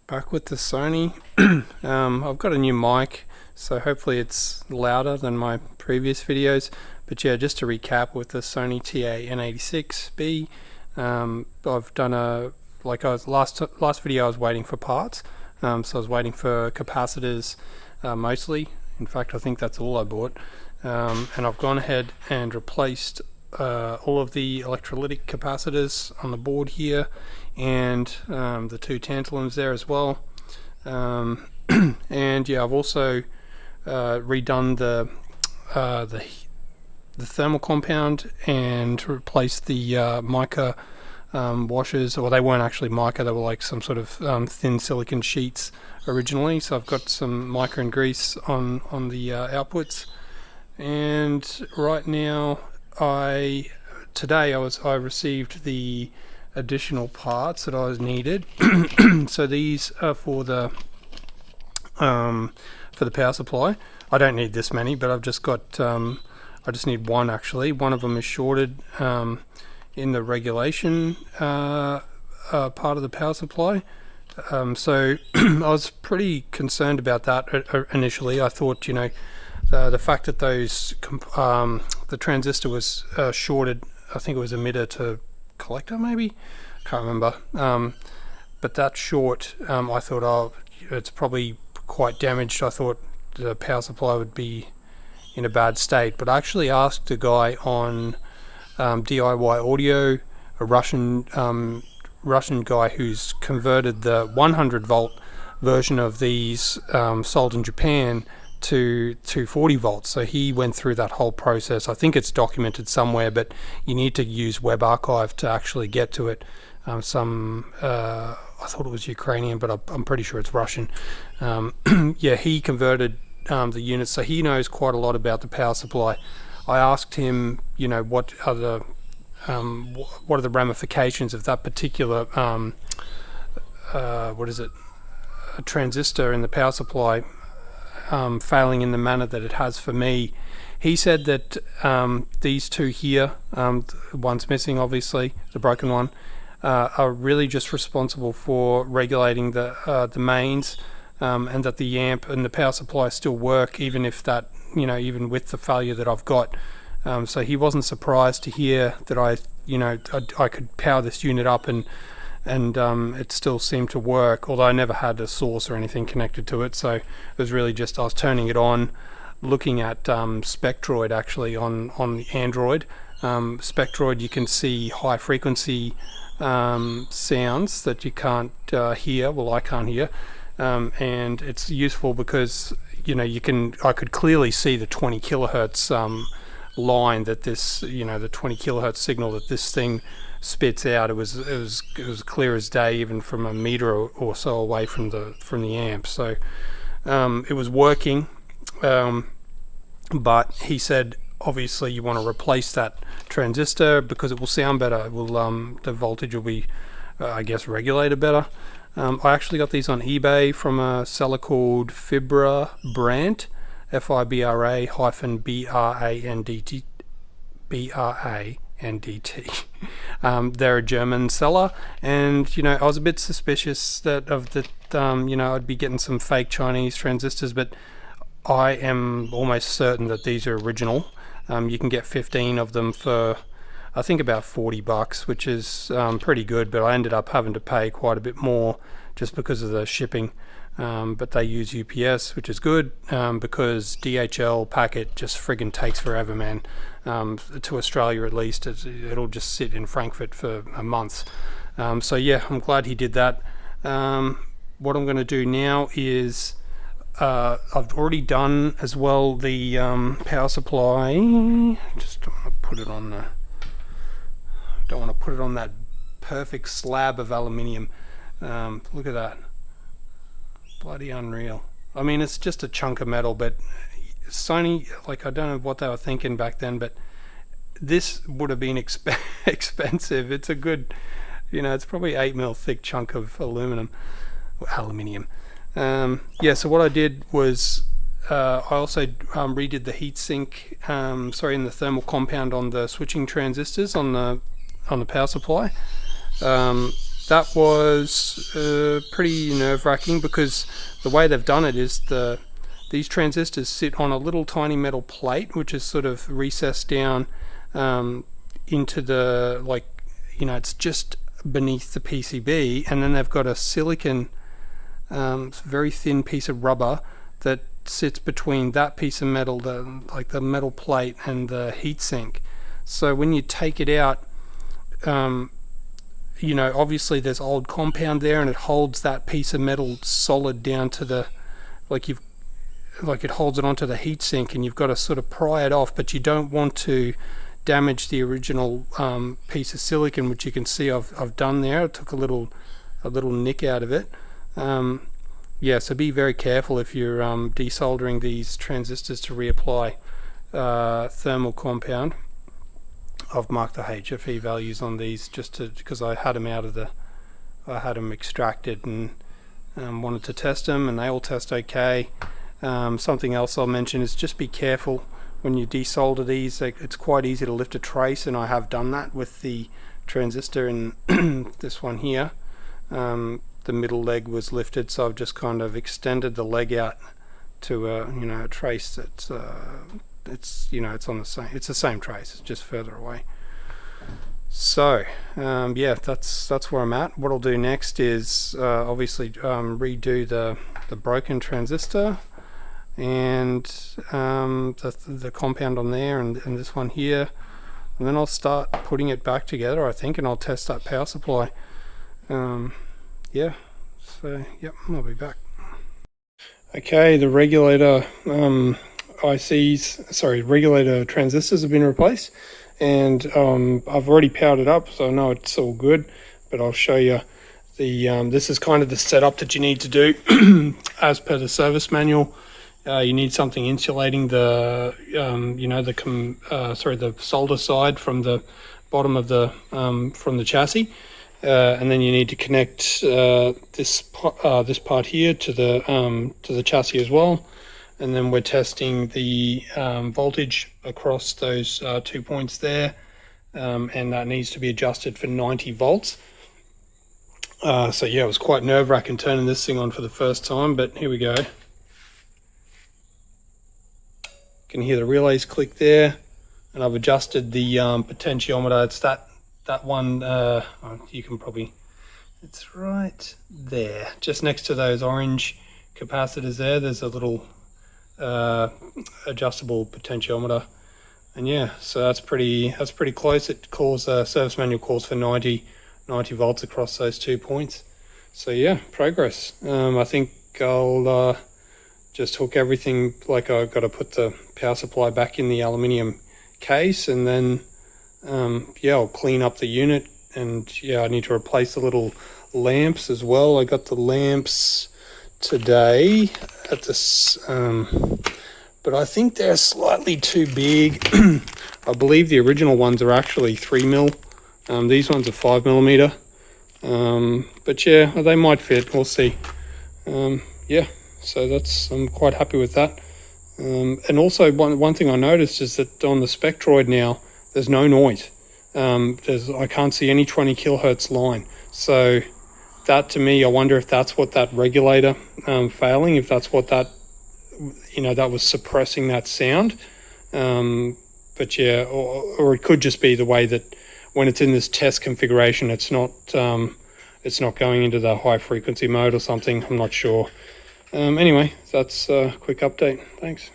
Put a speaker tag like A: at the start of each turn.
A: Back with the Sony. I've got a new mic, so hopefully it's louder than my previous videos. But yeah, just to recap with the Sony TA-N86B, I've done last video I was waiting for parts, so I was waiting for capacitors mostly. In fact, I think that's all I bought, and I've gone ahead and replaced all of the electrolytic capacitors on the board here, and the two tantalums there as well. And yeah, I've also redone the thermal compound and replaced the mica washers. Well, they weren't actually mica, they were like some sort of thin silicon sheets originally. So I've got some mica and grease on the outputs. And right now, I received the additional parts that I needed. So these are for the power supply. I don't need this many, but I've just got I just need one actually. One of them is shorted in the regulation part of the power supply. So I was pretty concerned about that initially. I thought, you know, the fact that those the transistor was shorted, I think it was emitter to collector, maybe, can't remember, but that short, I thought, oh, it's probably quite damaged. I thought the power supply would be in a bad state, but I actually asked a guy on DIY Audio, a Russian guy who's converted the 100 volt version of these sold in Japan to 240 volts. So he went through that whole process. I think it's documented somewhere, but you need to use Web Archive to actually get to it. I thought it was Ukrainian, but I'm pretty sure it's Russian. Yeah, he converted the units, so he knows quite a lot about the power supply. I asked him, you know, what are the ramifications of that particular a transistor in the power supply failing in the manner that it has for me. He said that these two here, one's missing obviously, the broken one, are really just responsible for regulating the mains, and that the amp and the power supply still work even if that, you know, even with the failure that I've got. So he wasn't surprised to hear that I could power this unit up and it still seemed to work, although I never had a source or anything connected to it. So it was really just I was turning it on, looking at Spectroid actually on the Android. Spectroid, you can see high frequency sounds that you can't hear. Well, I can't hear, and it's useful because, you know, I could clearly see the 20 kilohertz line that this, you know, the 20 kilohertz signal that this thing spits out. It was clear as day, even from a meter or so away from the amp. So it was working, but he said obviously you want to replace that transistor because it will sound better. It will the voltage will be I guess regulated better. I actually got these on eBay from a seller called Fibra Brandt, FIBRANDT. They're a German seller, and, you know, I was a bit suspicious that you know, I'd be getting some fake Chinese transistors, but I am almost certain that these are original. You can get 15 of them for, I think, about $40, which is pretty good, but I ended up having to pay quite a bit more just because of the shipping. But they use UPS, which is good, because DHL packet just friggin' takes forever, man. To Australia at least, it'll just sit in Frankfurt for a month. So yeah, I'm glad he did that. What I'm going to do now is I've already done as well the power supply. Just don't want to put it on that perfect slab of aluminium. Look at that. Bloody unreal. I mean, it's just a chunk of metal, but Sony, like, I don't know what they were thinking back then, but this would have been expensive. It's a good, you know, it's probably 8mm thick chunk of aluminium. Yeah, so what I did was I also redid the heatsink, in the thermal compound on the switching transistors on the power supply. that was pretty nerve-wracking, because the way they've done it is these transistors sit on a little tiny metal plate, which is sort of recessed down into the, like, it's just beneath the PCB, and then they've got a silicon, very thin piece of rubber that sits between that piece of metal, the metal plate, and the heatsink. So when you take it out, obviously there's old compound there, and it holds that piece of metal solid down to the, it holds it onto the heatsink, and you've got to sort of pry it off, but you don't want to damage the original piece of silicon, which you can see I've done there. I took a little nick out of it. Yeah, so be very careful if you're desoldering these transistors to reapply thermal compound. I've marked the HFE values on these just because I had them I had them extracted and wanted to test them, and they all test okay. Something else I'll mention is just be careful when you desolder these. It's quite easy to lift a trace, and I have done that with the transistor in this one here. The middle leg was lifted, so I've just kind of extended the leg out to a trace that's it's on the same, it's the same trace, it's just further away. So yeah, that's where I'm at. What I'll do next is obviously redo the broken transistor and the compound on there, and this one here, and then I'll start putting it back together, I think, and I'll test that power supply. Yeah, so yep, I'll be back. Okay, the regulator regulator transistors have been replaced, and I've already powered it up, so I know it's all good, but I'll show you this is kind of the setup that you need to do as per the service manual. You need something insulating the the solder side from the bottom of the from the chassis. And then you need to connect this part here to the chassis as well. And then we're testing the voltage across those 2 points there, and that needs to be adjusted for 90 volts. So yeah, it was quite nerve-wracking turning this thing on for the first time, but here we go. You can hear the relays click there, and I've adjusted the potentiometer. It's that one, you can probably, it's right there, just next to those orange capacitors there. There's a little adjustable potentiometer, and yeah, so that's pretty close. It calls, service manual calls for 90 volts across those 2 points. So yeah, progress. I think I'll just hook everything, like I've got to put the power supply back in the aluminium case, and then yeah, I'll clean up the unit, and yeah, I need to replace the little lamps as well. I got the lamps today at this, but I think they're slightly too big. I believe the original ones are actually 3mm. These ones are 5mm. But yeah, they might fit. We'll see. Yeah, so I'm quite happy with that. And also one thing I noticed is that on the Spectroid now, there's no noise. I can't see any 20 kilohertz line. So that, to me, I wonder if that's what that regulator failing, if that's what that, that was suppressing that sound. But yeah, or it could just be the way that when it's in this test configuration, it's not going into the high frequency mode or something. I'm not sure. Anyway, that's a quick update. Thanks.